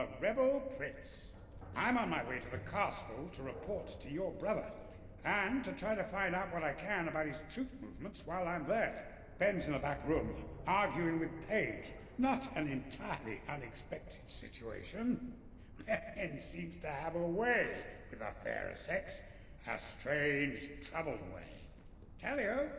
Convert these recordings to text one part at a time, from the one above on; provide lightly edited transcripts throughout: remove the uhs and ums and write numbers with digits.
the rebel prince. I'm on my way to the castle to report to your brother, and to try to find out what I can about his troop movements while I'm there. Ben's in the back room, arguing with Paige. Not an entirely unexpected situation. Ben seems to have a way with the fairer sex. A strange, troubled way. Tell you.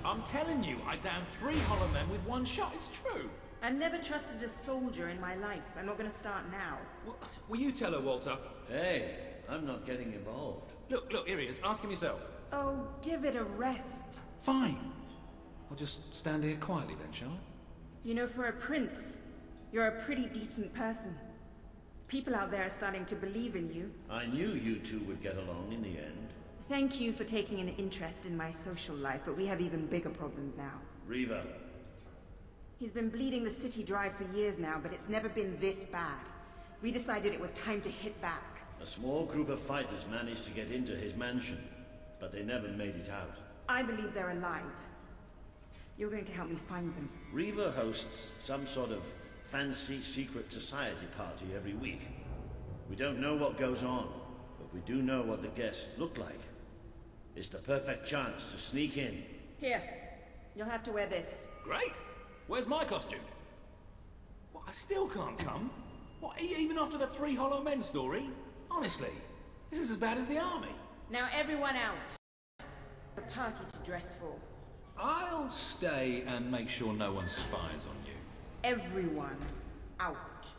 I'm telling you, I downed 3 hollow men with 1 shot. It's true. I've never trusted a soldier in my life. I'm not going to start now. Will you tell her, Walter? Hey, I'm not getting involved. Look, here he is. Ask him yourself. Oh, give it a rest. Fine. I'll just stand here quietly then, shall I? You know, for a prince, you're a pretty decent person. People out there are starting to believe in you. I knew you two would get along in the end. Thank you for taking an interest in my social life, but we have even bigger problems now. Riva. He's been bleeding the city dry for years now, but it's never been this bad. We decided it was time to hit back. A small group of fighters managed to get into his mansion, but they never made it out. I believe they're alive. You're going to help me find them. Riva hosts some sort of fancy secret society party every week. We don't know what goes on, but we do know what the guests look like. It's the perfect chance to sneak in. Here, you'll have to wear this. Great. Where's my costume? What, I still can't come? What, even after the 3 hollow men story? Honestly, this is as bad as the army. Now everyone out. A party to dress for. I'll stay and make sure no one spies on you. Everyone out.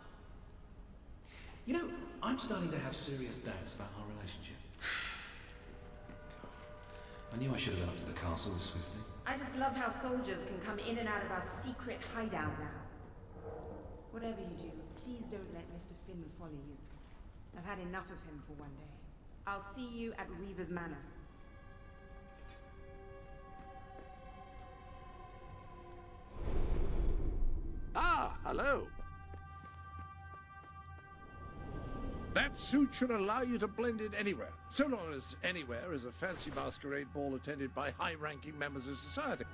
You know, I'm starting to have serious doubts about our relationship. I knew I should have gone up to the castle as swiftly. I just love how soldiers can come in and out of our secret hideout now. Whatever you do, please don't let Mr. Finn follow you. I've had enough of him for one day. I'll see you at Riva's Manor. Ah, hello. That suit should allow you to blend in anywhere, so long as anywhere is a fancy masquerade ball attended by high-ranking members of society.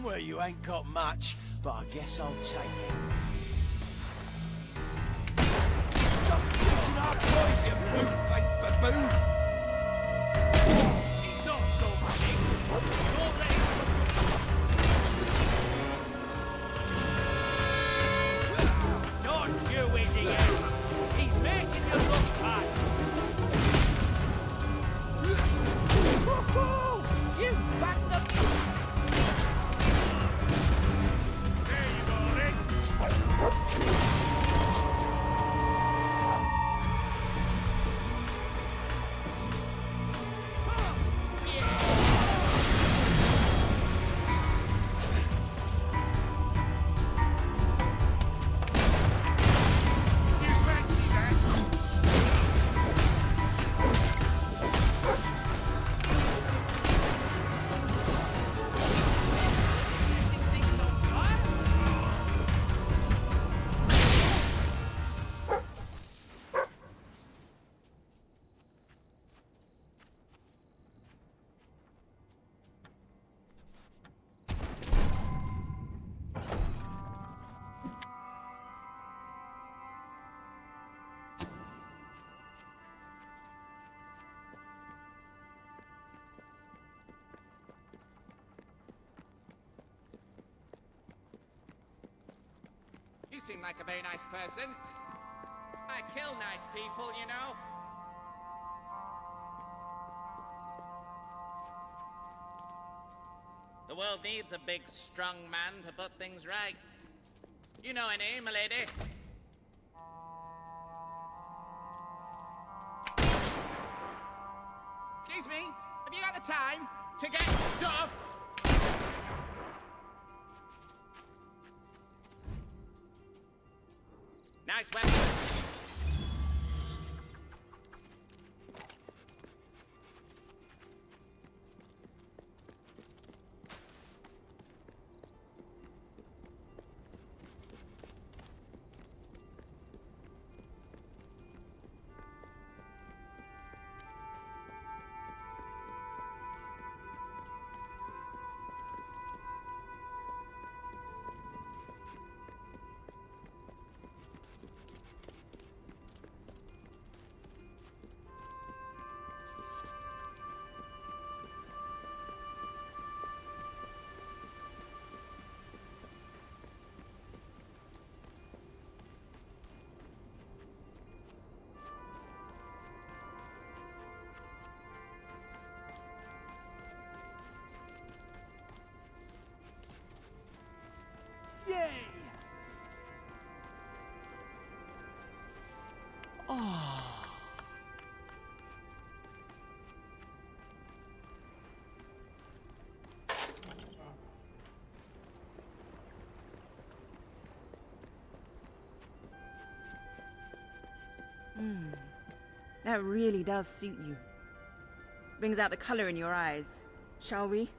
Well, you ain't got much, but I guess I'll take it. Stop shooting our boys, you blue-faced baboon! He's not so big. Don't let him push him. Don't you idiot! He's making you look bad! Woohoo! You banged the... You seem like a very nice person. I kill nice people, you know. The world needs a big, strong man to put things right. You know her name, milady. Excuse me, have you got the time to get stuffed? Nice weapon. Yay! That really does suit you. Brings out the color in your eyes. Shall we?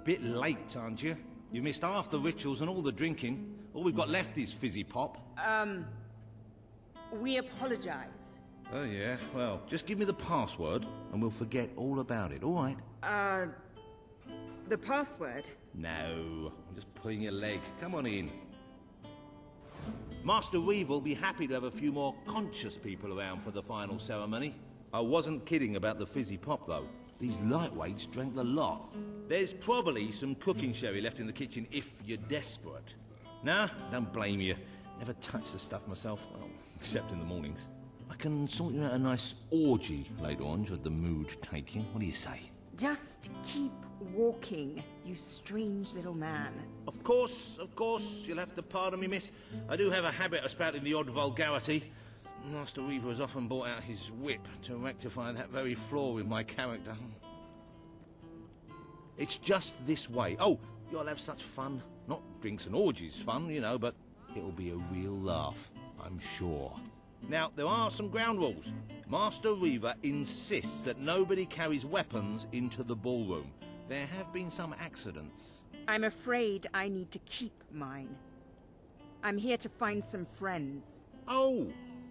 Bit late, aren't you? You've missed half the rituals and all the drinking. All we've got left is fizzy pop. We apologize. Oh, yeah? Well, just give me the password and we'll forget all about it, all right? The password? No, I'm just pulling your leg. Come on in. Master Reeve will be happy to have a few more conscious people around for the final ceremony. I wasn't kidding about the fizzy pop, though. These lightweights drank the lot. There's probably some cooking sherry left in the kitchen if you're desperate. Nah, don't blame you. Never touched the stuff myself, well, except in the mornings. I can sort you out a nice orgy later on, should the mood take you. What do you say? Just keep walking, you strange little man. Of course, you'll have to pardon me, miss. I do have a habit of spouting the odd vulgarity. Master Reaver has often brought out his whip to rectify that very flaw in my character. It's just this way. Oh, you'll have such fun. Not drinks and orgies fun, you know, but it'll be a real laugh, I'm sure. Now, there are some ground rules. Master Reaver insists that nobody carries weapons into the ballroom. There have been some accidents. I'm afraid I need to keep mine. I'm here to find some friends. Oh,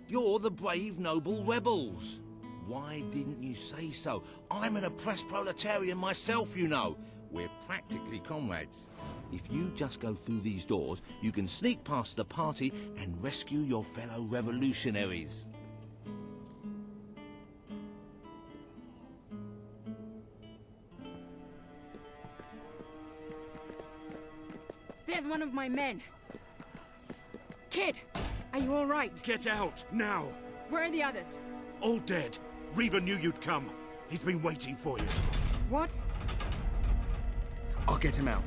you're the brave, noble rebels. Why didn't you say so? I'm an oppressed proletarian myself, you know. We're practically comrades. If you just go through these doors, you can sneak past the party and rescue your fellow revolutionaries. There's one of my men. Kid, are you all right? Get out, now! Where are the others? All dead. Reaver knew you'd come. He's been waiting for you. What? I'll get him out.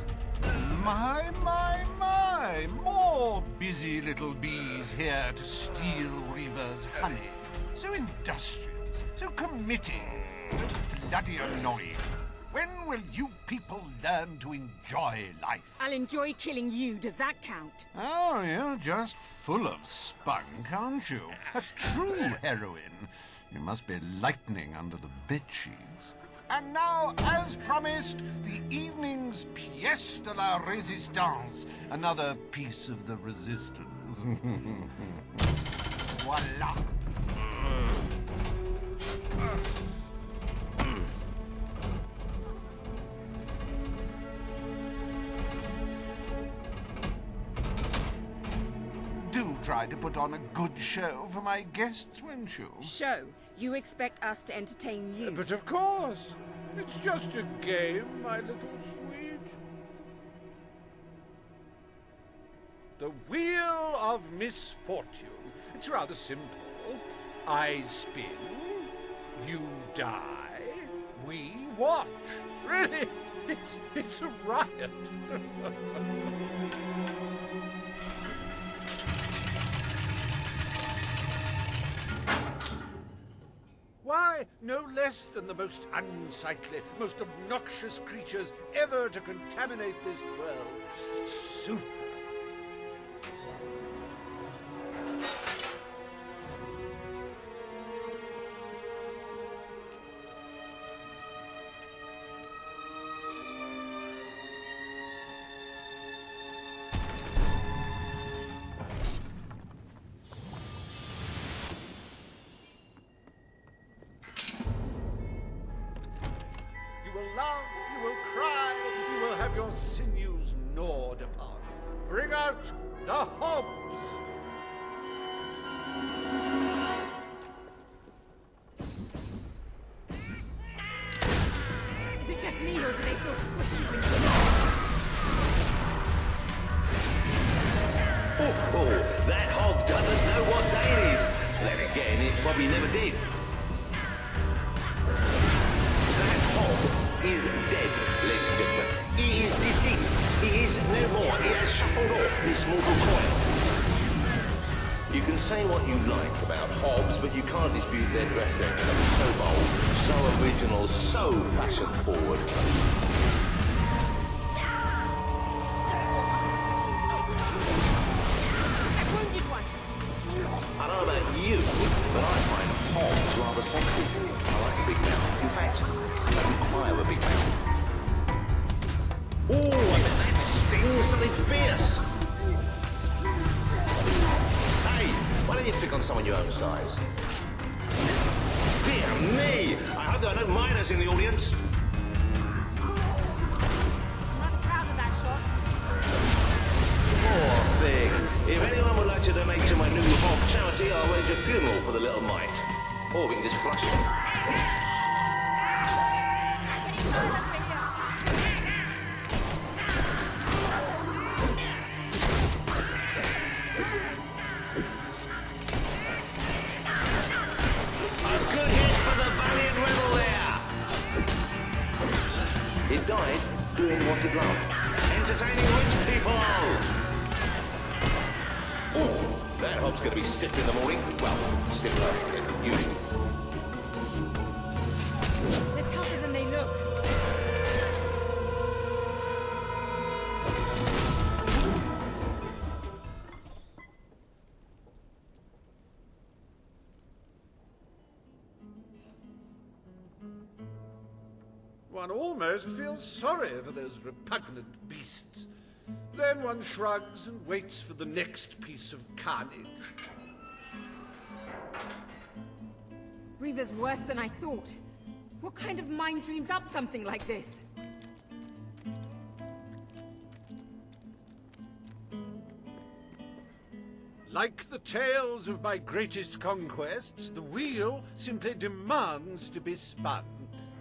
My. More busy little bees here to steal Reaver's honey. So industrious, so committed, so bloody annoying. When will you people learn to enjoy life? I'll enjoy killing you. Does that count? Oh, you're just full of spunk, aren't you? A true heroine. You must be lightning under the bedsheets. And now, as promised, the evening's pièce de la résistance. Another piece of the resistance. Voila. Do try to put on a good show for my guests, won't you? Show? You expect us to entertain you? But of course. It's just a game, my little sweet. The Wheel of Misfortune. It's rather simple. I spin, you die, we watch. Really, it's a riot. Why, no less than the most unsightly, most obnoxious creatures ever to contaminate this world. Super. You will laugh, you will cry, you will have your sinews gnawed upon. Bring out the hobs! Is it just me, or do they feel squishy when you... Oh, that hog doesn't know what day it is. Then again, it probably never did. That hog is dead, ladies and gentlemen. He is deceased. He is no more. He has shuffled off this mortal coil. You can say what you like about hobs, but you can't dispute their dress sense. So bold, so original, so fashion-forward. I don't know about you, but I find hobs rather sexy. I like a big mouth. In fact, I don't require a big mouth. Oh, I bet that stings something fierce. Hey, why don't you pick on someone your own size? Dear me! I hope there are no minors in the audience. I'm rather proud of that shot. Poor thing. If anyone would like to donate to my new hog charity, I'll arrange a funeral for the little mite. Or we can just flush it. It died doing what it loved. Entertaining rich people! Oh, that hob's going to be stiff in the morning. Well, stiffer, usually. They're tougher than they look. One almost feels sorry for those repugnant beasts. Then one shrugs and waits for the next piece of carnage. Reaver's worse than I thought. What kind of mind dreams up something like this? Like the tales of my greatest conquests, the wheel simply demands to be spun.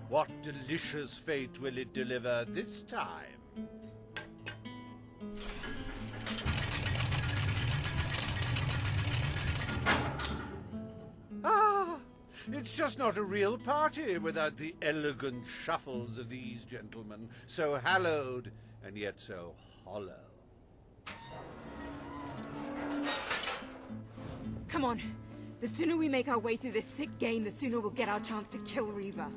What delicious fate will it deliver this time? Ah, it's just not a real party without the elegant shuffles of these gentlemen, so hallowed and yet so hollow. Come on. The sooner we make our way through this sick game, the sooner we'll get our chance to kill Reaver.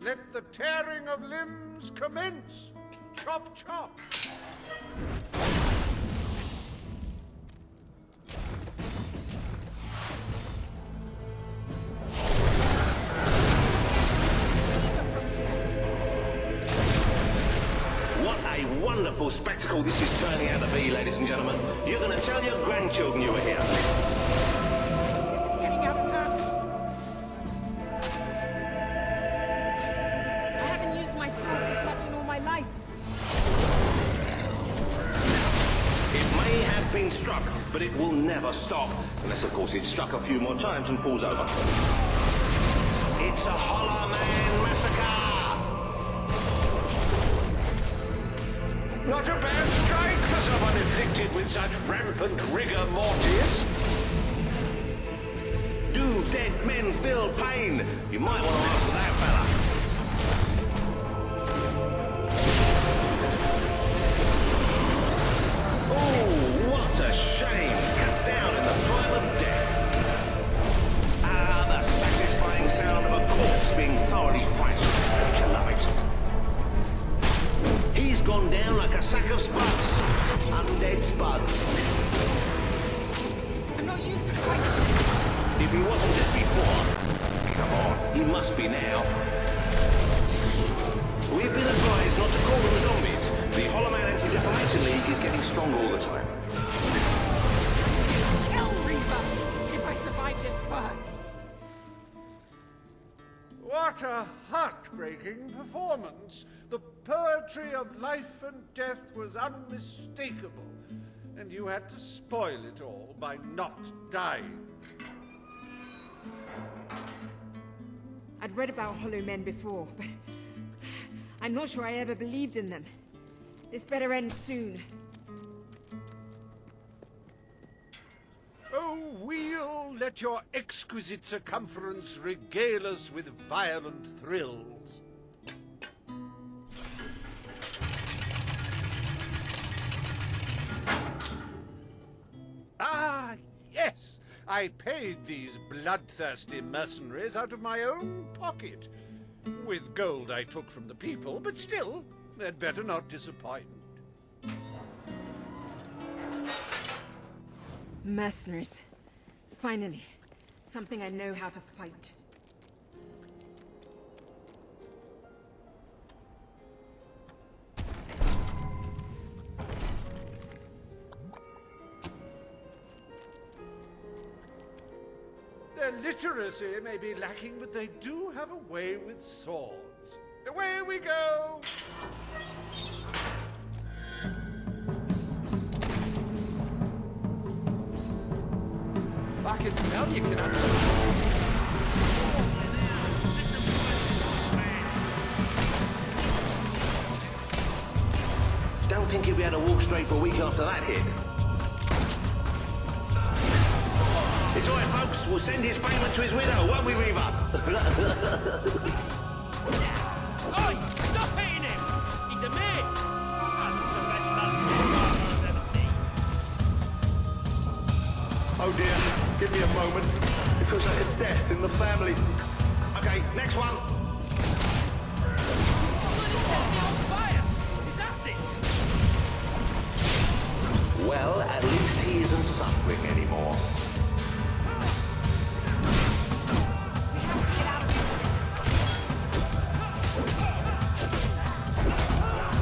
Let the tearing of limbs commence! Chop, chop! wonderful spectacle this is turning out to be, ladies and gentlemen. You're going to tell your grandchildren you were here. This is getting out of hand. I haven't used my sword this much in all my life. It may have been struck, but it will never stop. Unless, of course, it's struck a few more times and falls over. It's a Hollow Man massacre! Not a bad strike for someone afflicted with such rampant rigor mortis. Do dead men feel pain? You might want to ask that fella. Oh, what a shame! Cut down in the prime of death. Ah, the satisfying sound of a corpse being thoroughly thrashed. Don't you love it? He's gone down like a sack of spuds. Undead spuds. I'm not used to fighting. If he wasn't dead before, come on, he must be now. We've been advised not to call them zombies. The Hollow Man Anti-Defamation League is getting stronger all the time. Kill Reaver if I survive this first. What a heartbreaking performance. The poetry of life and death was unmistakable, and you had to spoil it all by not dying. I'd read about Hollow Men before, but I'm not sure I ever believed in them. This better end soon. Oh, we'll let your exquisite circumference regale us with violent thrills. Ah, yes! I paid these bloodthirsty mercenaries out of my own pocket. With gold I took from the people, but still, they'd better not disappoint. Mercenaries. Finally, something I know how to fight. Their literacy may be lacking, but they do have a way with swords. Away we go! I can tell you can Don't think he'll be able to walk straight for a week after that hit. It's all right, folks. We'll send his payment to his widow, won't we, Reaver? Oi! Stop hitting him! He's a mate! I'm the best I've ever seen. Oh dear, give me a moment. It feels like a death in the family. Okay, next one. Bloody set me on fire! Is that it? Well, at least he isn't suffering anymore.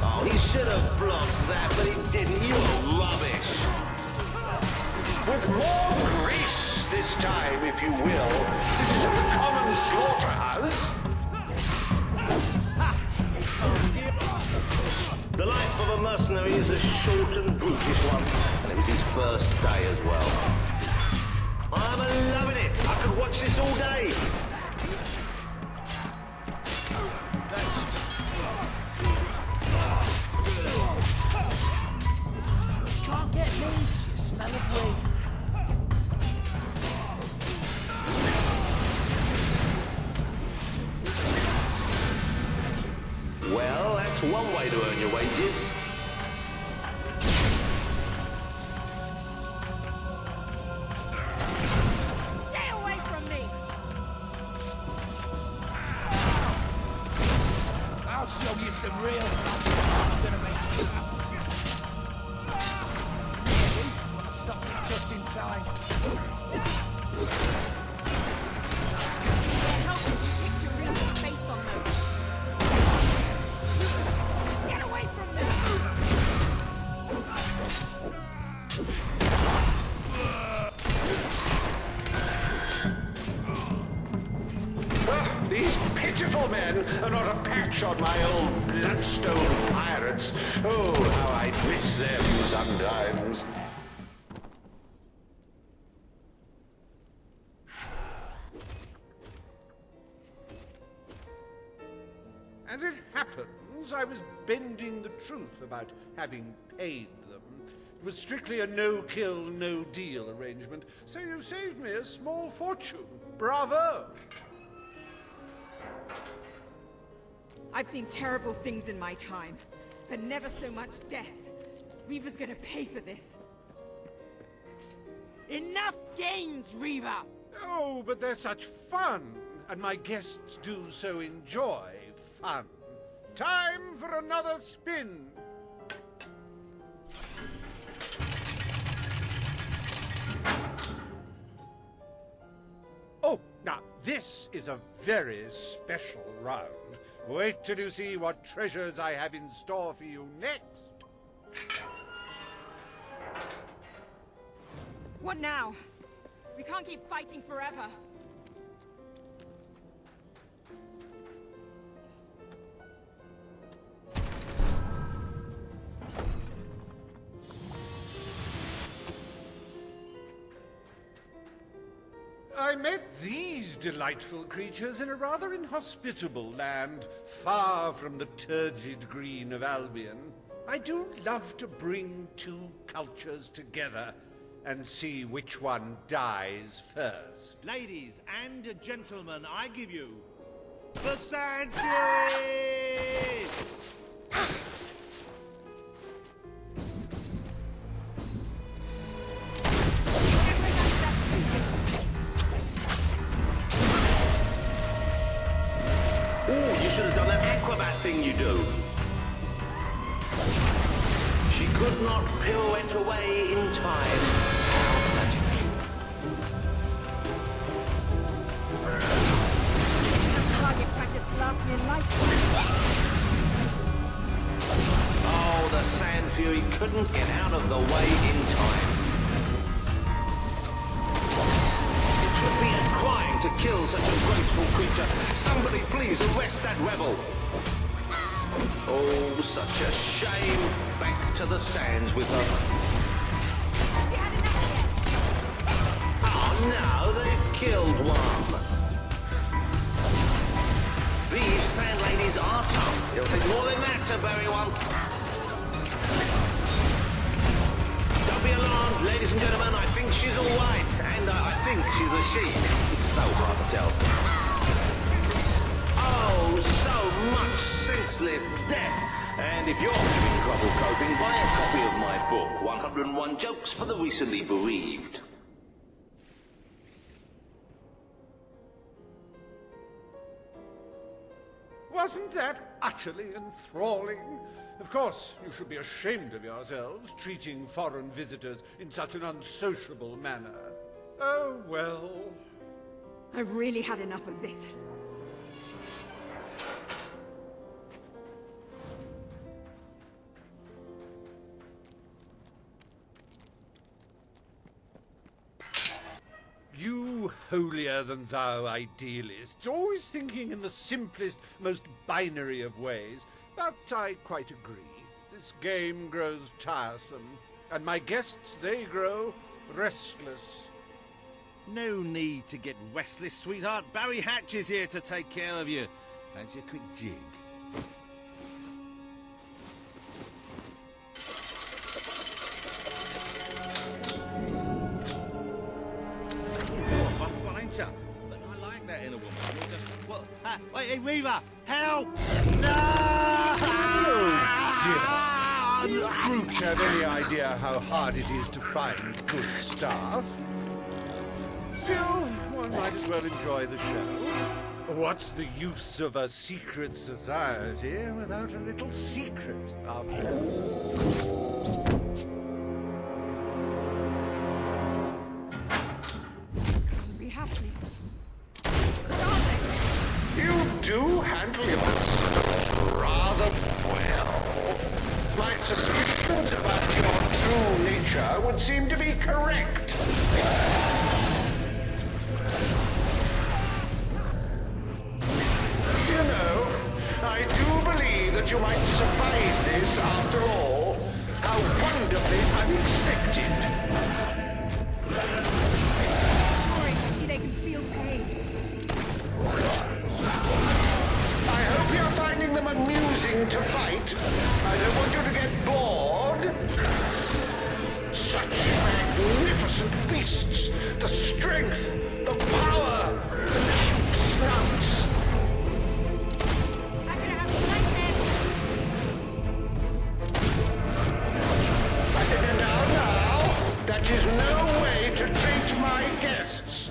Oh, he should have blocked that, but he didn't. You were rubbish. With more grace this time, if you will. This is a common slaughterhouse. The life of a mercenary is a short and brutish one, and it was his first day as well. I'm loving it. I could watch this all day. Can't get me, you smell of weed. Well, that's one way to earn your wages. Stay away from me! I'll show you some real I'm gonna make you happy. But I stopped it just in time. Help me picture Reaper's face on those. Get away from me! beautiful men, and not a patch on my old bloodstone pirates. Oh, how I miss them sometimes. As it happens, I was bending the truth about having paid them. It was strictly a no-kill, no-deal arrangement, so you've saved me a small fortune. Bravo! I've seen terrible things in my time, but never so much death. Reaver's gonna pay for this. Enough games, Reaver! Oh, but they're such fun, and my guests do so enjoy fun. Time for another spin. Oh, now this is a very special round. Wait till you see what treasures I have in store for you next. What now? We can't keep fighting forever. I met these delightful creatures in a rather inhospitable land, far from the turgid green of Albion. I do love to bring two cultures together and see which one dies first. Ladies and gentlemen, I give you the Sand Furies! Oh, you should have done that acrobat thing you do. She could not pirouette away in time. How magic. Enough target practice to last me a lifetime. Oh, the Sand Fury couldn't get out of the way in time. It should be a crime to kill such a graceful creature. Somebody please arrest that rebel. Oh, such a shame. Back to the sands with her. Oh no, they've killed one. These sand ladies are tough. It'll take more than that to bury one. Don't be alarmed, ladies and gentlemen. I think she's all right. And I think she's a she. It's so hard to tell. Oh, so much senseless death. And if you're having trouble coping, buy a copy of my book, 101 Jokes for the Recently Bereaved. Wasn't that utterly enthralling? Of course, you should be ashamed of yourselves, treating foreign visitors in such an unsociable manner. Oh, well. I've really had enough of this. You holier-than-thou idealists, always thinking in the simplest, most binary of ways. But I quite agree. This game grows tiresome, and my guests, they grow restless. No need to get restless, sweetheart. Barry Hatch is here to take care of you. Fancy a quick jig? But I like that in a woman. You're just, well, wait, hey, Reaver, help! No! Oh, dear. Do you brutes have any idea how hard it is to find good staff? Still, one might as well enjoy the show. What's the use of a secret society without a little secret, after all? Happening. You do handle yourself rather well. My suspicions about your true nature would seem to be correct. You that you might survive this after all. How wonderfully unexpected. Sure, see they can feel pain. I hope you're finding them amusing to fight. I don't want you to get bored. Such magnificent beasts. The strength, the power, the cute snouts. I'm gonna have a nightmare. Now, that is no way to treat my guests.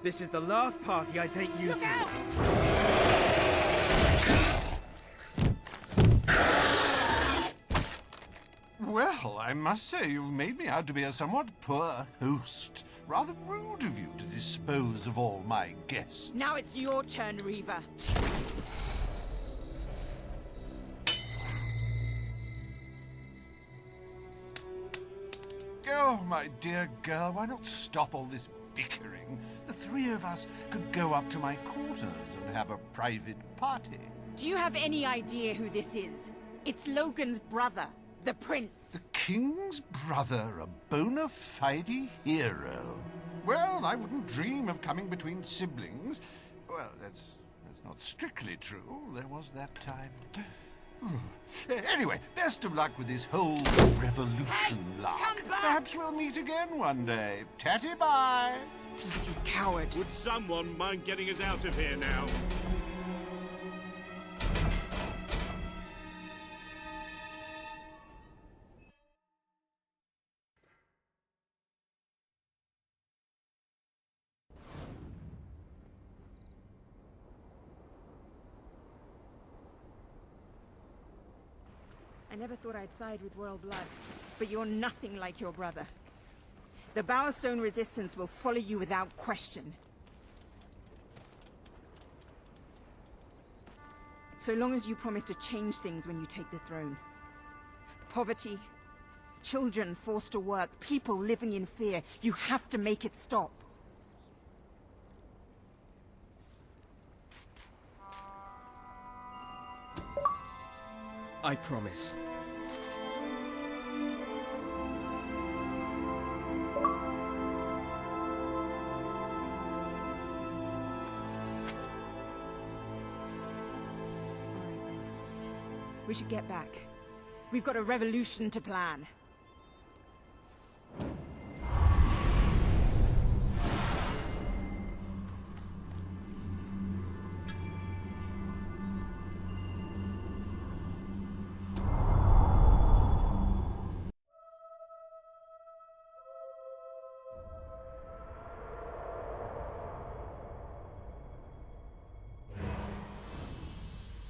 This is the last party I take you to. Well, I must say you've made me out to be a somewhat poor host. Rather rude of you to dispose of all my guests. Now it's your turn, Reaver. Oh, my dear girl, why not stop all this bickering? The three of us could go up to my quarters and have a private party. Do you have any idea who this is? It's Logan's brother, the Prince. The King's brother, a bona fide hero. Well, I wouldn't dream of coming between siblings. Well, that's not strictly true. There was that time. Anyway, best of luck with this whole revolution lark. come back! Perhaps we'll meet again one day. Tatty bye. Bloody coward. Would someone mind getting us out of here now? I never thought I'd side with royal blood, but you're nothing like your brother. The Bowerstone resistance will follow you without question. So long as you promise to change things when you take the throne. Poverty, children forced to work, people living in fear. You have to make it stop. I promise. We should get back. We've got a revolution to plan.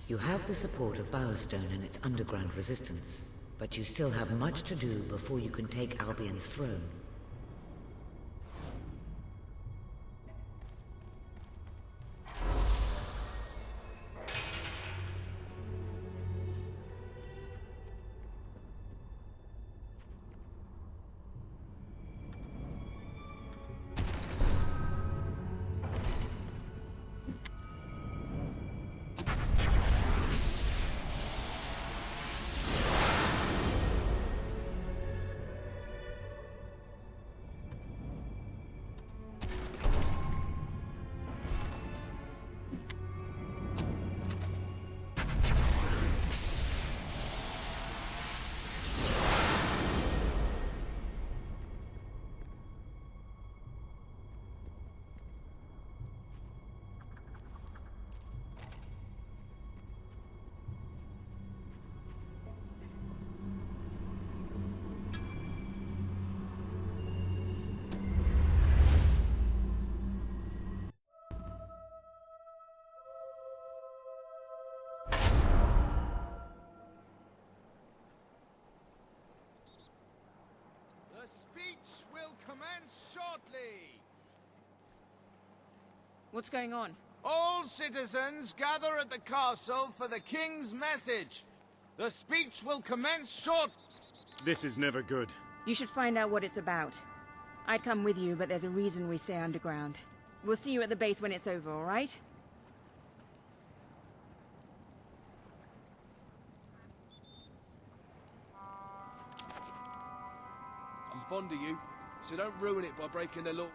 You have the support of Bowerstone and its underground resistance, but you still have much to do before you can take Albion's throne. Speech will commence shortly. What's going on? All citizens gather at the castle for the king's message. The speech will commence short. This is never good. You should find out what it's about. I'd come with you, but there's a reason we stay underground. We'll see you at the base when it's over, all right? I'm fond of you, so don't ruin it by breaking the law.